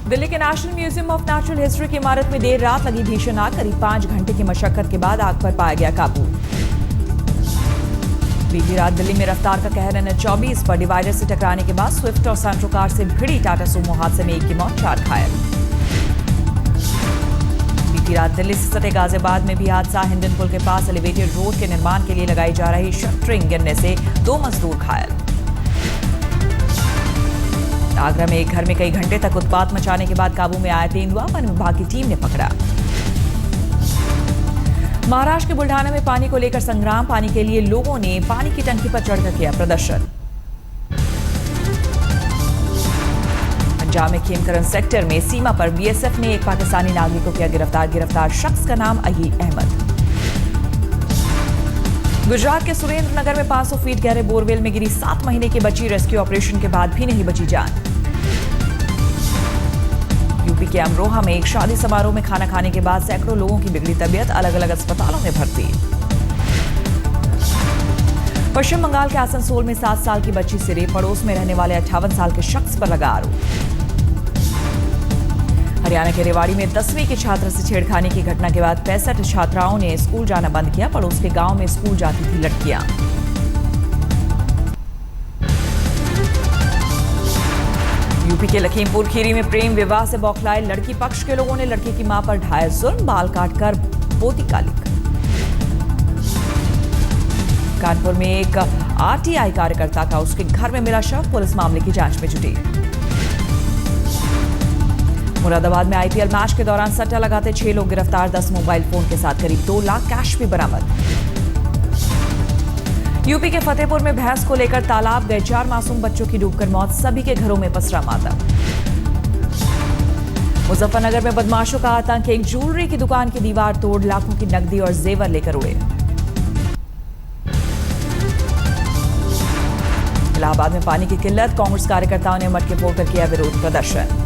दिल्ली के national museum of natural history की इमारत में देर रात लगी भीषण आग। करीब 5 घंटे की मशक्कत के बाद आग पर पाया गया काबू। बीती रात दिल्ली में रफ्तार का कहर NH-24 पर डिवाइडर से टकराने के बाद स्विफ्ट और सेंट्रो कार से भिड़ी टाटा सुमो हादसे में 1 की मौत, 4 घायल। बीती रात दिल्ली से सटे गाजियाबाद में भी हादसा। हिंडन पुल के पास एलिवेटेड रोड के निर्माण के लिए लगाई जा रही शटरिंग गिरने से 2 मजदूर घायल। आगरा में एक घर में कई घंटे तक उत्पात मचाने के बाद काबू में आया तेंदुआ, वन विभाग की टीम ने पकड़ा। महाराष्ट्र के बुल्ढाना में पानी को लेकर संग्राम। पानी के लिए लोगों ने पानी की टंकी पर चढ़कर किया प्रदर्शन। पंजाब में खेमकरन सेक्टर में सीमा पर BSF ने एक पाकिस्तानी नागरिक को किया गिरफ्तार। गिरफ्तार शख्स का नाम अहीर अहमद। गुजरात के सुरेंद्र नगर में 500 फीट गहरे बोरवेल में गिरी 7 महीने की बच्ची। रेस्क्यू ऑपरेशन के बाद भी नहीं बची जान। यूपी के अमरोहा में एक शादी समारोह में खाना खाने के बाद सैकड़ों लोगों की बिगड़ी तबीयत, अलग अलग अस्पतालों में भर्ती। पश्चिम बंगाल के आसनसोल में 7 साल की बच्ची से रेप, पड़ोस में रहने वाले 58 साल के शख्स पर लगा आरोप। हरियाणा के रेवाड़ी में 10वीं के छात्र से छेड़खानी की घटना के बाद 65 छात्राओं ने स्कूल जाना बंद किया। पड़ोस के गांव में स्कूल जाती थी लड़कियां। यूपी के लखीमपुर खीरी में प्रेम विवाह से बौखलाए लड़की पक्ष के लोगों ने लड़की की मां पर ढाया जुल्म, बाल काटकर पोती कालिक। कानपुर में एक RTI कार्यकर्ता का उसके घर में मिला शव, पुलिस मामले की जांच में जुटी। मुरादाबाद में IPL मैच के दौरान सट्टा लगाते 6 लोग गिरफ्तार, 10 मोबाइल फोन के साथ करीब 2 लाख कैश भी बरामद। यूपी के फतेहपुर में भैंस को लेकर तालाब गए 4 मासूम बच्चों की डूबकर मौत, सभी के घरों में पसरा मातम। मुजफ्फरनगर में बदमाशों का आतंक, एक ज्वेलरी की दुकान की दीवार तोड़ लाखों की नकदी और जेवर लेकर उड़े। इलाहाबाद में पानी की किल्लत, कांग्रेस कार्यकर्ताओं ने मटके फोड़कर किया विरोध प्रदर्शन।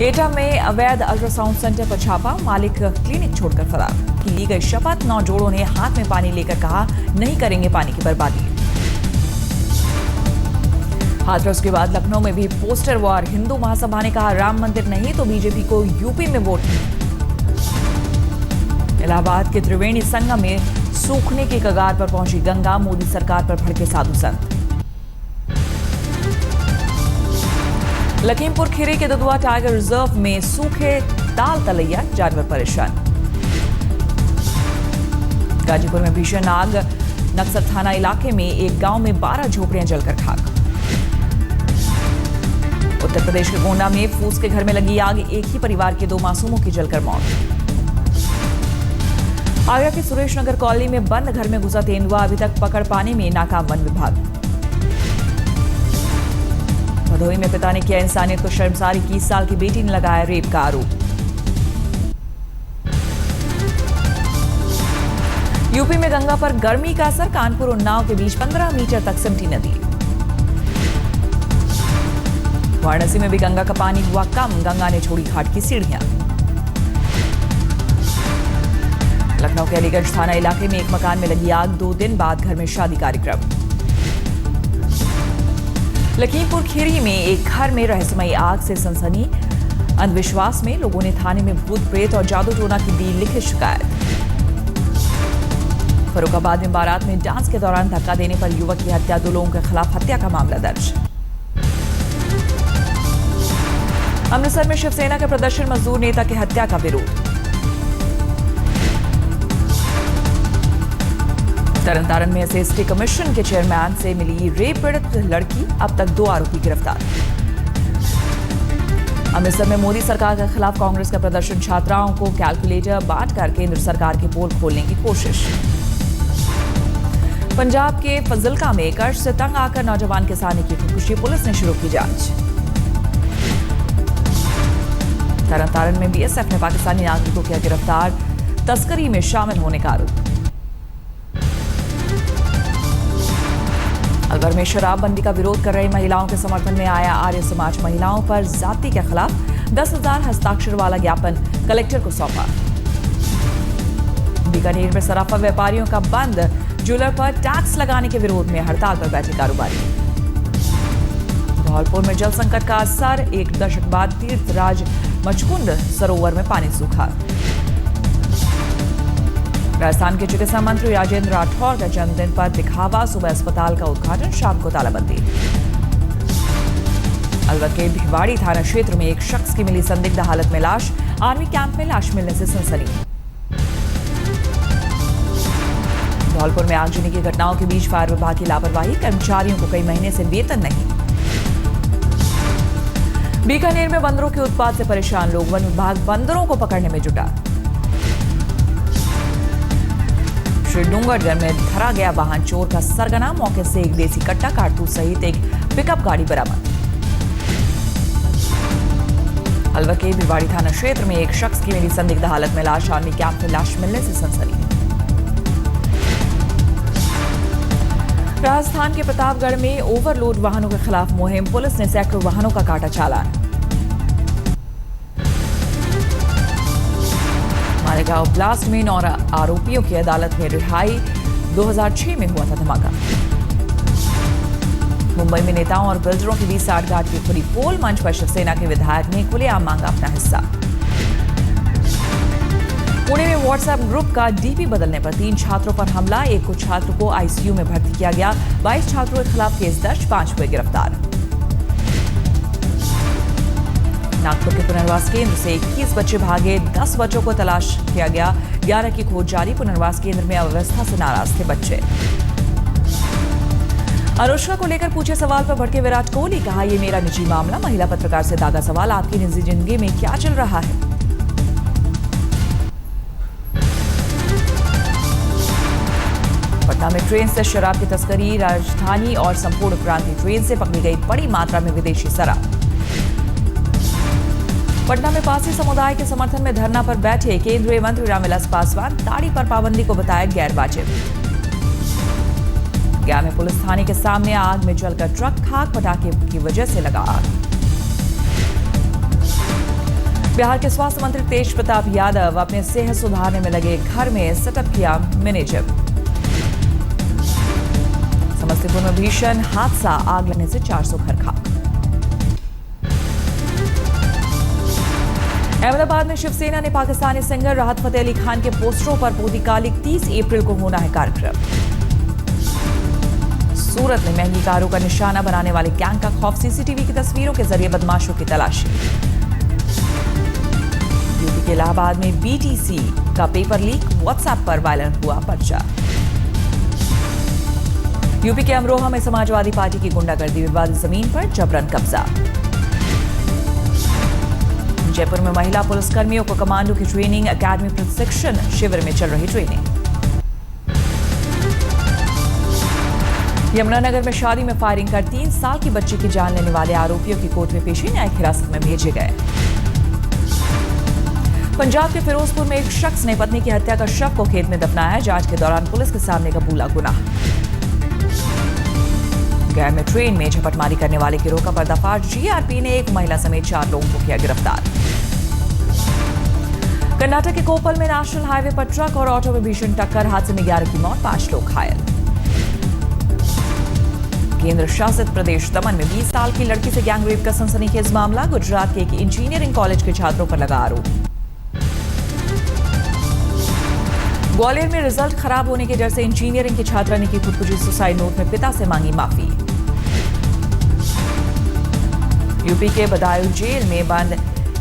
एटा में अवैध अल्ट्रासाउंड सेंटर पर छापा, मालिक क्लिनिक छोड़कर फरार। की ली गई शपथ, 9 जोड़ों ने हाथ में पानी लेकर कहा नहीं करेंगे पानी की बर्बादी। हाथरस के बाद लखनऊ में भी पोस्टर वॉर, हिंदू महासभा ने कहा राम मंदिर नहीं तो बीजेपी को यूपी में वोट नहीं। इलाहाबाद के त्रिवेणी संगम में सूखने की कगार पर पहुंची गंगा, मोदी सरकार पर भड़के साधु संत। लखीमपुर खीरी के दुधवा टाइगर रिजर्व में सूखे ताल तलैया, जानवर परेशान। गाजीपुर में भीषण आग, नक्सल थाना इलाके में एक गांव में 12 झोपड़ियां जलकर खाक। उत्तर प्रदेश के गोंडा में फूस के घर में लगी आग, एक ही परिवार के 2 मासूमों की जलकर मौत। आगरा के सुरेश नगर कॉलोनी में बंद घर में घुसा तेंदुआ, अभी तक पकड़ पाने में नाकाम वन विभाग। भदोही में पिता ने किया इंसानियत को शर्मसार, 21 साल की बेटी ने लगाया रेप का आरोप। यूपी में गंगा पर गर्मी का असर, कानपुर और उन्नाव के बीच 15 मीटर तक सिमटी नदी। वाराणसी में भी गंगा का पानी हुआ कम, गंगा ने छोड़ी घाट की सीढ़ियां। लखनऊ के अलीगंज थाना इलाके में एक मकान में लगी आग, 2 दिन बाद घर में शादी कार्यक्रम। लखीमपुर खीरी में एक घर में रहस्यमयी आग से सनसनी, अंधविश्वास में लोगों ने थाने में भूत प्रेत और जादू टोना की दी लिखित शिकायत। फरुखाबाद में बारात में डांस के दौरान धक्का देने पर युवक की हत्या, 2 लोगों के खिलाफ हत्या का मामला दर्ज। अमृतसर में शिवसेना के प्रदर्शन, मजदूर नेता की हत्या का विरोध। तरनतारन में SST कमीशन के चेयरमैन से मिली रेप पीड़ित लड़की, अब तक 2 आरोपी गिरफ्तार। अमृतसर में मोदी सरकार के खिलाफ कांग्रेस का प्रदर्शन, छात्राओं को कैलकुलेटर बांटकर केंद्र सरकार की पोल खोलने की कोशिश। पंजाब के फजिल्का में कर्ज से तंग आकर नौजवान किसान की खुदकुशी, पुलिस ने शुरू की जांच। तरनतारन में BSF ने पाकिस्तानी नागरिक को किया गिरफ्तार, तस्करी में शामिल होने का आरोप। अलवर में शराबबंदी का विरोध कर रही महिलाओं के समर्थन में आया आर्य समाज, महिलाओं पर जाति के खिलाफ 10,000 हस्ताक्षर वाला ज्ञापन कलेक्टर को सौंपा। बीकानेर में सराफा व्यापारियों का बंद, ज्वेलर पर टैक्स लगाने के विरोध में हड़ताल पर बैठे कारोबारी। धौलपुर में जल संकट का असर, 1 दशक बाद तीर्थराज मचकुंड सरोवर में पानी सूखा। राजस्थान के चिकित्सा मंत्री राजेंद्र राठौर का जन्मदिन पर दिखावा, सुबह अस्पताल का उद्घाटन, शाम को तालाबंदी। अलवर के भिवाड़ी थाना क्षेत्र में एक शख्स की मिली संदिग्ध हालत में लाश, आर्मी कैंप में लाश मिलने से सनसनी। धौलपुर में आगजनी की घटनाओं के बीच फायर विभाग की लापरवाही, कर्मचारियों को कई महीने से वेतन नहीं। बीकानेर में बंदरों के उत्पात से परेशान लोग, वन विभाग बंदरों को पकड़ने में जुटा। श्री डूंगरगढ़ में धरा गया वाहन चोर का सरगना, मौके से एक देसी कट्टा, कारतूस सहित एक पिकअप गाड़ी बरामद। अलवर के भिवाड़ी थाना क्षेत्र में एक शख्स की मिली संदिग्ध हालत में लाश, आर्मी कैंप में लाश मिलने से सनसनी। राजस्थान के प्रतापगढ़ में ओवरलोड वाहनों के खिलाफ मुहिम, पुलिस ने सैकड़ों वाहनों का काटा चालान। मालेगांव ब्लास्ट में 9 आरोपियों की अदालत में रिहाई, 2006 में हुआ था धमाका। मुंबई में नेताओं और बिल्डरों के बीच साठगांठ की खुली पोल, मंच पर शिवसेना के विधायक ने खुलेआम मांगा अपना हिस्सा। पुणे में व्हाट्सएप ग्रुप का डीपी बदलने पर 3 छात्रों पर हमला, एक को छात्र को आईसीयू में भर्ती किया गया, 22 छात्रों के खिलाफ केस दर्ज, 5 हुए गिरफ्तार। नागपुर के पुनर्वास केंद्र से 21 बच्चे भागे, 10 बच्चों को तलाश किया गया, 11 की खोज जारी। पुनर्वास केंद्र में अव्यवस्था से नाराज थे बच्चे। अनुष्का को लेकर पूछे सवाल पर भड़के विराट कोहली, कहा यह मेरा निजी मामला। महिला पत्रकार से दागा सवाल, आपकी निजी जिंदगी में क्या चल रहा है। पटना में ट्रेन से शराब की तस्करी, राजधानी और संपूर्ण क्रांति ट्रेन से पकड़ी गई बड़ी मात्रा में विदेशी शराब। पटना में पारसी समुदाय के समर्थन में धरना पर बैठे केंद्रीय मंत्री रामविलास पासवान, ताड़ी पर पाबंदी को बताया गैर वाजिब। गया में पुलिस थाने के सामने आग में जलकर ट्रक खाक, पटाखे की वजह से लगा आग। बिहार के स्वास्थ्य मंत्री तेज प्रताप यादव अपने सेहत सुधारने में लगे घर में सेटअप किया मिनी जिम। समस्तीपुर में भीषण हादसा, आग लगने से 400 घर खाक। अहमदाबाद में शिवसेना ने पाकिस्तानी सिंगर राहत फतेह अली खान के पोस्टरों पर पोती कालिक, 30 अप्रैल को होना है कार्यक्रम। सूरत में महंगी कारों का निशाना बनाने वाले गैंग का खौफ, सीसीटीवी की तस्वीरों के जरिए बदमाशों की तलाशी। यूपी के इलाहाबाद में बीटीसी का पेपर लीक, व्हाट्सएप पर वायरल हुआ पर्चा। यूपी के अमरोहा में समाजवादी पार्टी की गुंडागर्दी, विवादित जमीन पर जबरन कब्जा। जयपुर में महिला पुलिसकर्मियों को कमांडो की ट्रेनिंग, एकेडमी प्रशिक्षण शिविर में चल रही ट्रेनिंग। यमुनानगर में शादी में फायरिंग कर 3 साल की बच्ची की जान लेने वाले आरोपियों की कोर्ट में पेशी, न्यायिक हिरासत में भेजे गए। पंजाब के फिरोजपुर में एक शख्स ने पत्नी की हत्या कर शव को खेत में दफनाया, जांच के दौरान पुलिस के सामने कबूला गुनाह। गया में ट्रेन में झपटमारी करने वाले गिरोह का पर्दाफाश, जीआरपी ने एक महिला समेत 4 लोगों को किया गिरफ्तार। कर्नाटक के कोप्पल में नेशनल हाईवे पर ट्रक और ऑटो में भीषण टक्कर, हादसे में 11 की मौत, 5 लोग घायल। केंद्र शासित प्रदेश दमन में 20 साल की लड़की से गैंगरेप का सनसनीखेज मामला, गुजरात के एक इंजीनियरिंग कॉलेज के छात्रों पर लगा आरोप। ग्वालियर में रिजल्ट खराब होने के डर से इंजीनियरिंग की छात्रा ने की खुदकुशी, सुसाइड नोट में पिता से मांगी माफी। यूपी के बदायूं जेल में बंद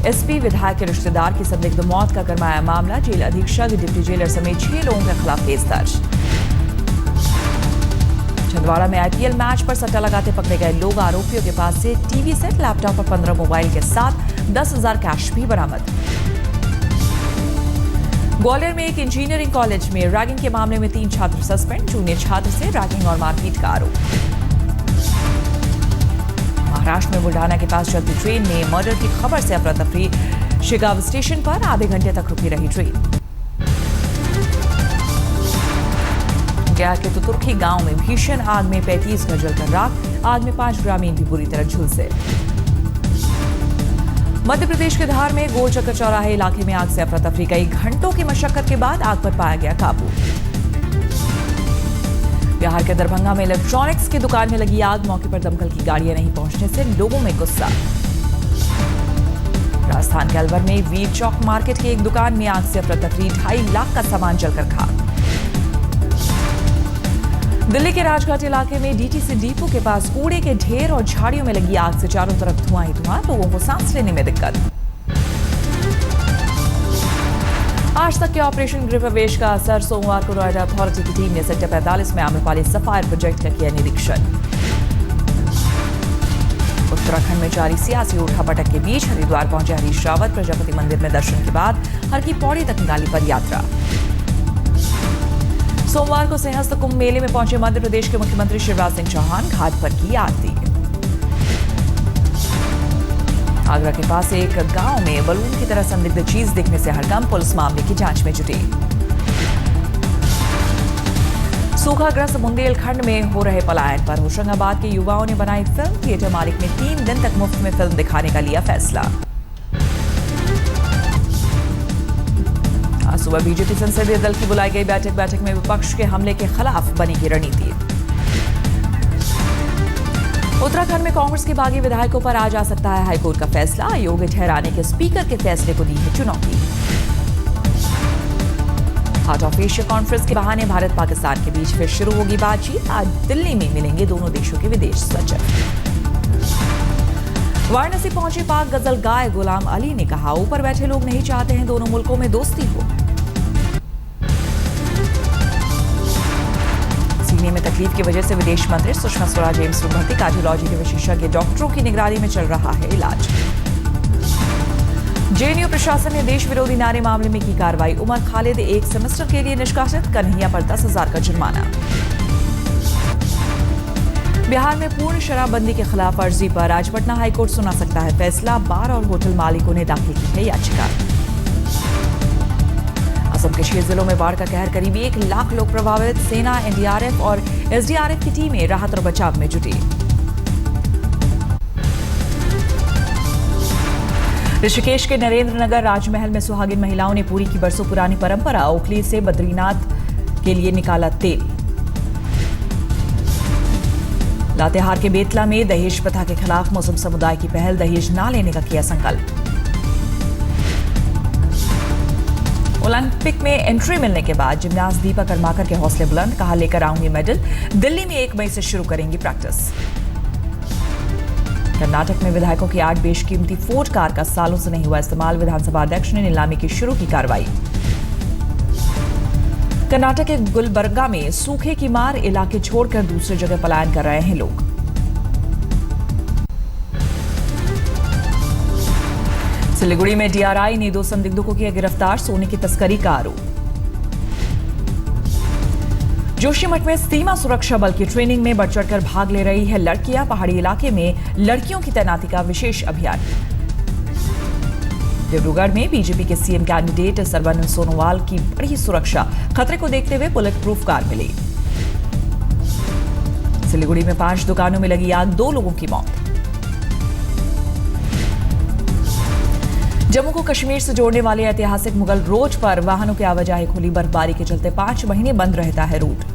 एसपी विधायक के रिश्तेदार की संदिग्ध मौत का गरमाया मामला, जेल अधीक्षक, डिप्टी जेलर समेत 6 लोगों के खिलाफ केस दर्ज। छिंदवाड़ा में आईपीएल मैच पर सट्टा लगाते पकड़े गए लोग, आरोपियों के पास से टीवी सेट, लैपटॉप और 15 मोबाइल के साथ 10,000 कैश भी बरामद। ग्वालियर में एक इंजीनियरिंग कॉलेज में रैगिंग के मामले में 3 छात्र सस्पेंड, जूनियर छात्र से रैगिंग और मारपीट का आरोप। महाराष्ट्र में बुल्ढाना के पास चलती ट्रेन में मर्डर की खबर से अफरा तफरी, शिगाव स्टेशन पर आधे घंटे तक रुकी रही ट्रेन। गया के तुतुर्खी गांव में भीषण आग में 35 घर जलकर राख, आग में 5 ग्रामीण भी बुरी तरह झुलसे। मध्य प्रदेश के धार में गोल चक्कर चौराहे इलाके में आग से अफरा तफरी, कई घंटों की मशक्कत के बाद आग पर पाया गया काबू। बिहार के दरभंगा में इलेक्ट्रॉनिक्स की दुकान में लगी आग, मौके पर दमकल की गाड़ियां नहीं पहुंचने से लोगों में गुस्सा। राजस्थान के अलवर में वीर चौक मार्केट की एक दुकान में आग से अफरा-तफरी, 2.5 लाख का सामान जलकर खाक। दिल्ली के राजघाट इलाके में डीटीसी डिपो के पास कूड़े के ढेर और झाड़ियों में लगी आग से चारों तरफ धुआं ही धुआं, लोगों को सांस लेने में दिक्कत। आज तक के ऑपरेशन गृह प्रवेश का असर, सोमवार को नोएडा अथॉरिटी की टीम ने सेक्टर 45 में आम्रपाली सफायर प्रोजेक्ट का किया निरीक्षण। उत्तराखंड में जारी सियासी उठापटक के बीच हरिद्वार पहुंचे हरीश रावत, प्रजापति मंदिर में दर्शन के बाद हर की पौड़ी तक निकाली पद यात्रा। सोमवार को सिंहस्थ कुंभ मेले में पहुंचे मध्य प्रदेश के मुख्यमंत्री शिवराज सिंह चौहान, घाट पर की आरती। आगरा के पास एक गांव में बलून की तरह संदिग्ध चीज दिखने से हड़कंप, पुलिस मामले की जांच में जुटी। सूखाग्रस्त बुंदेलखंड में हो रहे पलायन पर होशंगाबाद के युवाओं ने बनाई फिल्म। थिएटर मालिक ने 3 दिन तक मुफ्त में फिल्म दिखाने का लिया फैसला। आज सुबह बीजेपी संसदीय दल की बुलाई गई बैठक में विपक्ष के हमले के खिलाफ बनेगी रणनीति। उत्तराखंड में कांग्रेस के बागी विधायकों पर आज आ सकता है हाईकोर्ट का फैसला, अयोग्य ठहराने के स्पीकर के फैसले को दी है चुनौती। हार्ट ऑफ एशिया कॉन्फ्रेंस के बहाने भारत पाकिस्तान के बीच फिर शुरू होगी बातचीत। आज दिल्ली में मिलेंगे दोनों देशों के विदेश सचिव। वाराणसी पहुंचे पाक गजल गाय गुलाम अली ने कहा, ऊपर बैठे लोग नहीं चाहते हैं दोनों मुल्कों में दोस्ती हो। सीने में तकलीफ की वजह से विदेश मंत्री सुषमा स्वराज एम्स में भर्ती, कार्डियोलॉजी के विशेषज्ञ डॉक्टरों की निगरानी में चल रहा है इलाज। जेएनयू प्रशासन ने देश विरोधी नारे मामले में की कार्रवाई, उमर खालिद 1 सेमेस्टर के लिए निष्कासित, कन्हैया पर 10,000 का जुर्माना। बिहार में पूर्ण शराबबंदी के खिलाफ अर्जी पर आज पटना हाईकोर्ट सुना सकता है फैसला, बार और होटल मालिकों ने दाखिल की है याचिका। असम के 6 जिलों में बाढ़ का कहर, करीब 1 लाख लोग प्रभावित, सेना, एनडीआरएफ और एसडीआरएफ की टीमें राहत और बचाव में जुटी। ऋषिकेश के नरेंद्र नगर राजमहल में सुहागिन महिलाओं ने पूरी की बरसों पुरानी परंपरा, ओखली से बद्रीनाथ के लिए निकाला तेल। लातेहार के बेतला में दहेज प्रथा के खिलाफ मुस्लिम समुदाय की पहल, दहेज ना लेने का किया संकल्प। ओलंपिक में एंट्री मिलने के बाद जिमनास्ट दीपा कर्माकर के हौसले बुलंद, कहा लेकर आऊंगी मेडल। दिल्ली में 1 मई से शुरू करेंगी प्रैक्टिस। कर्नाटक में विधायकों की 8 बेशकीमती फोर्ड कार का सालों से नहीं हुआ इस्तेमाल, विधानसभा अध्यक्ष ने नीलामी की शुरू की कार्रवाई। कर्नाटक के गुलबर्गा में सूखे की मार, इलाके छोड़कर दूसरी जगह पलायन कर रहे हैं लोग। सिलीगुड़ी में डीआरआई ने 2 संदिग्धों को किया गिरफ्तार, सोने की तस्करी का आरोप। जोशीमठ में सीमा सुरक्षा बल की ट्रेनिंग में बढ़ चढ़कर भाग ले रही है लड़कियां, पहाड़ी इलाके में लड़कियों की तैनाती का विशेष अभियान। डिब्रूगढ़ में बीजेपी के सीएम कैंडिडेट सर्बानंद सोनोवाल की बड़ी सुरक्षा, खतरे को देखते हुए बुलेट प्रूफ कार मिली। सिलीगुड़ी में 5 दुकानों में लगी आग, 2 लोगों की मौत। जम्मू को कश्मीर से जोड़ने वाले ऐतिहासिक मुगल रोड पर वाहनों की आवाजाही खुली, बर्फबारी के चलते 5 महीने बंद रहता है रूट।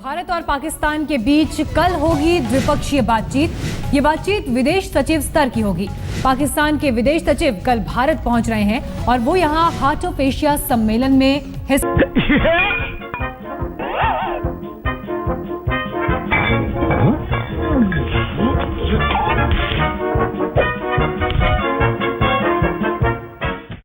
भारत और पाकिस्तान के बीच कल होगी द्विपक्षीय बातचीत। ये बातचीत विदेश सचिव स्तर की होगी। पाकिस्तान के विदेश सचिव कल भारत पहुंच रहे हैं और वो यहां हार्ट ऑफ एशिया सम्मेलन में हिस्सा